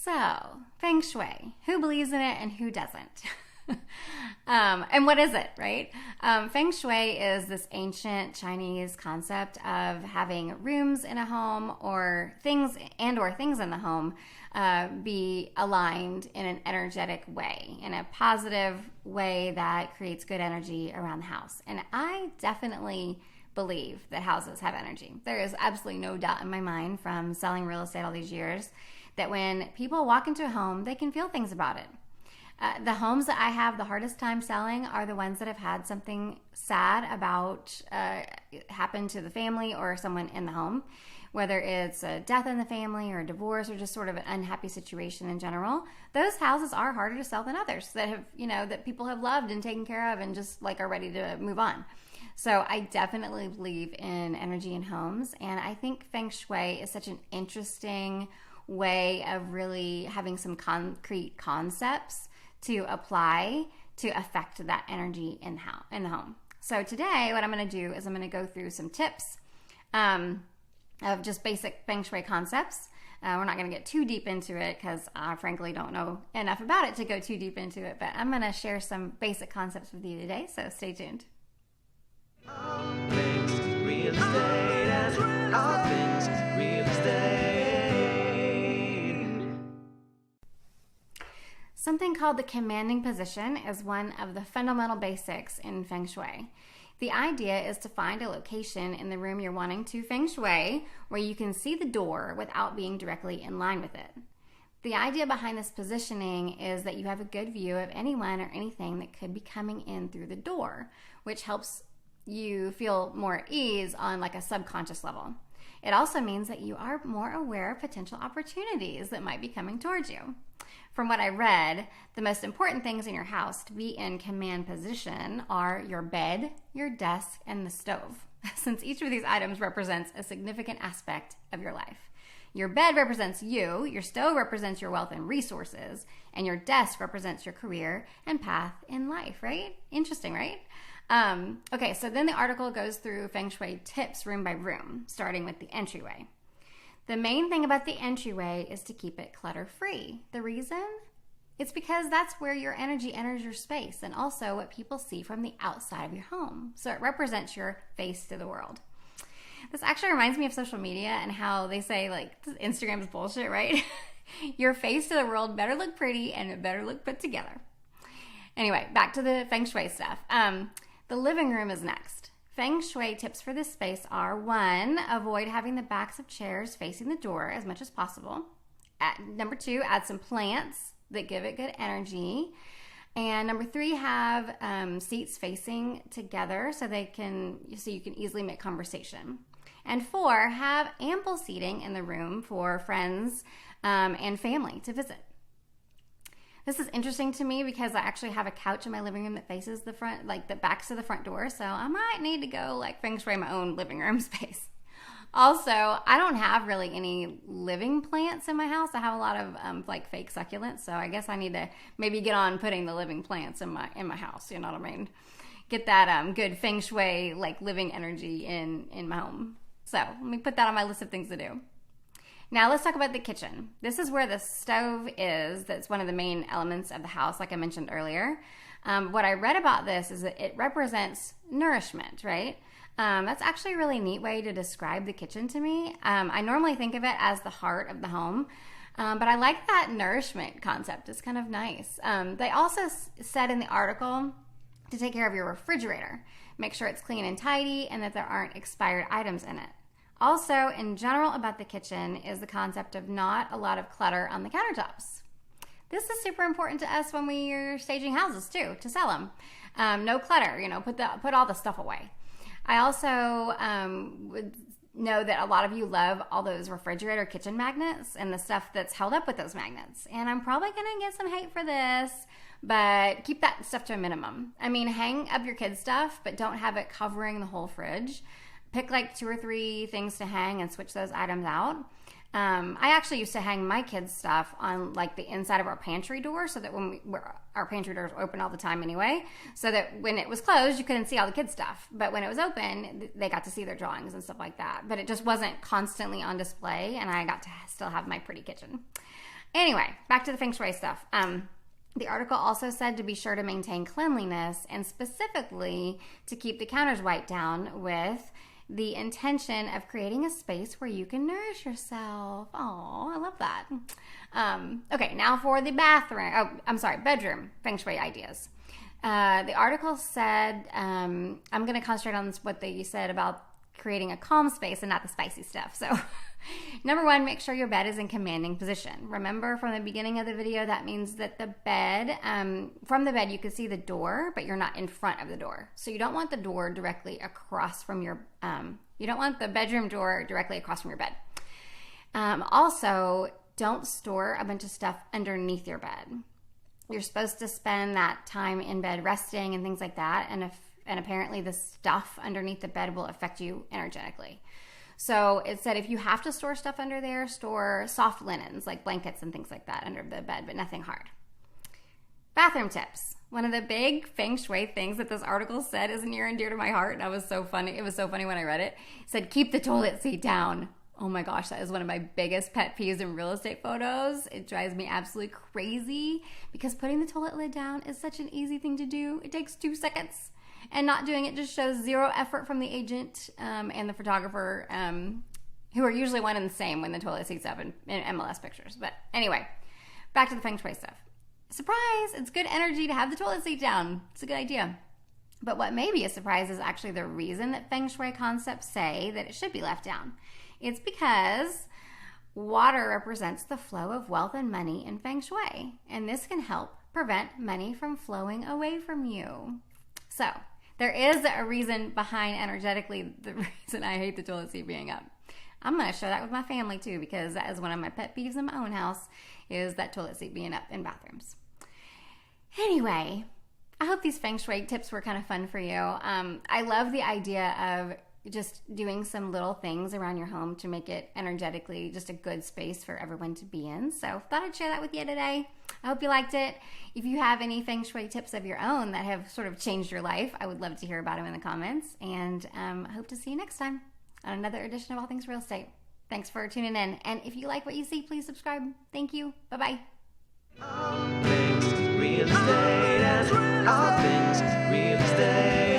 So, Feng Shui, who believes in it and who doesn't? And what is it, right? Feng Shui is this ancient Chinese concept of having rooms in a home or things in the home be aligned in an energetic way, in a positive way that creates good energy around the house. And I definitely believe that houses have energy. There is absolutely no doubt in my mind from selling real estate all these years that when people walk into a home, they can feel things about it. The homes that I have the hardest time selling are the ones that have had something sad about happen to the family or someone in the home, whether it's a death in the family or a divorce or just sort of an unhappy situation in general. Those houses are harder to sell than others that have, that people have loved and taken care of and just like are ready to move on. So I definitely believe in energy in homes, and I think Feng Shui is such an interesting way of really having some concrete concepts to apply to affect that energy in the home. So today what I'm going to do is I'm going to go through some tips of just basic Feng Shui concepts. We're not going to get too deep into it because I frankly don't know enough about it to go too deep into it, but I'm going to share some basic concepts with you today, so stay tuned. All things real estate and all things real estate. Something called the commanding position is one of the fundamental basics in Feng Shui. The idea is to find a location in the room you're wanting to Feng Shui where you can see the door without being directly in line with it. The idea behind this positioning is that you have a good view of anyone or anything that could be coming in through the door, which helps you feel more at ease on like a subconscious level. It also means that you are more aware of potential opportunities that might be coming towards you. From what I read, the most important things in your house to be in command position are your bed, your desk, and the stove, since each of these items represents a significant aspect of your life. Your bed represents you, your stove represents your wealth and resources, and your desk represents your career and path in life, right? Interesting, right? Okay, so then the article goes through Feng Shui tips room by room, starting with the entryway. The main thing about the entryway is to keep it clutter-free. The reason? It's because that's where your energy enters your space and also what people see from the outside of your home. So it represents your face to the world. This actually reminds me of social media and how they say, like, Instagram's bullshit, right? Your face to the world better look pretty and it better look put together. Anyway, back to the Feng Shui stuff. The living room is next. Feng Shui tips for this space are: 1, avoid having the backs of chairs facing the door as much as possible. Number 2, add some plants that give it good energy. And number 3, have seats facing together so you can easily make conversation. And 4, have ample seating in the room for friends and family to visit. This is interesting to me because I actually have a couch in my living room that faces the front, like that backs to the front door. So I might need to go like Feng Shui my own living room space. Also, I don't have really any living plants in my house. I have a lot of like fake succulents. So I guess I need to maybe get on putting the living plants in my house. You know what I mean? Get that good Feng Shui like living energy in my home. So let me put that on my list of things to do. Now let's talk about the kitchen. This is where the stove is. That's one of the main elements of the house, like I mentioned earlier. What I read about this is that it represents nourishment, right? That's actually a really neat way to describe the kitchen to me. I normally think of it as the heart of the home, but I like that nourishment concept. It's kind of nice. They also said in the article to take care of your refrigerator. Make sure it's clean and tidy and that there aren't expired items in it. Also, in general about the kitchen is the concept of not a lot of clutter on the countertops. This is super important to us when we are staging houses too, to sell them. No clutter, put all the stuff away. I also would know that a lot of you love all those refrigerator kitchen magnets and the stuff that's held up with those magnets. And I'm probably going to get some hate for this, but keep that stuff to a minimum. I mean, hang up your kids' stuff, but don't have it covering the whole fridge. Pick like 2 or 3 things to hang and switch those items out. I actually used to hang my kids' stuff on like the inside of our pantry door, so that our pantry doors were open all the time anyway, so that when it was closed, you couldn't see all the kids' stuff. But when it was open, they got to see their drawings and stuff like that. But it just wasn't constantly on display, and I got to still have my pretty kitchen. Anyway, back to the Feng Shui stuff. The article also said to be sure to maintain cleanliness, and specifically to keep the counters wiped down with the intention of creating a space where you can nourish yourself. Oh, I love that. Okay, now for the bedroom Feng Shui ideas. The article said, I'm going to concentrate on what they said about creating a calm space and not the spicy stuff. So, number one, make sure your bed is in commanding position. Remember from the beginning of the video, that means that the bed, from the bed, you can see the door, but you're not in front of the door. So you don't want the door directly across from your, you don't want the bedroom door directly across from your bed. Also, don't store a bunch of stuff underneath your bed. You're supposed to spend that time in bed resting and things like that. And apparently the stuff underneath the bed will affect you energetically. So it said if you have to store stuff under there, store soft linens like blankets and things like that under the bed, but nothing hard. Bathroom tips. One of the big Feng Shui things that this article said is near and dear to my heart, and it was so funny when I read it. It said, keep the toilet seat down. Oh my gosh, that is one of my biggest pet peeves in real estate photos. It drives me absolutely crazy because putting the toilet lid down is such an easy thing to do. It takes 2 seconds. And not doing it just shows zero effort from the agent and the photographer, who are usually one and the same when the toilet seat's up in MLS pictures. But anyway, back to the Feng Shui stuff. Surprise! It's good energy to have the toilet seat down. It's a good idea. But what may be a surprise is actually the reason that Feng Shui concepts say that it should be left down. It's because water represents the flow of wealth and money in Feng Shui. And this can help prevent money from flowing away from you. So, there is a reason behind energetically the reason I hate the toilet seat being up. I'm going to share that with my family too, because that is one of my pet peeves in my own house, is that toilet seat being up in bathrooms. Anyway, I hope these Feng Shui tips were kind of fun for you. I love the idea of just doing some little things around your home to make it energetically just a good space for everyone to be in. So thought I'd share that with you today. I hope you liked it. If you have any Feng Shui tips of your own that have sort of changed your life, I would love to hear about them in the comments. And I hope to see you next time on another edition of All Things Real Estate. Thanks for tuning in. And if you like what you see, please subscribe. Thank you. Bye-bye. All things real estate and all things real estate.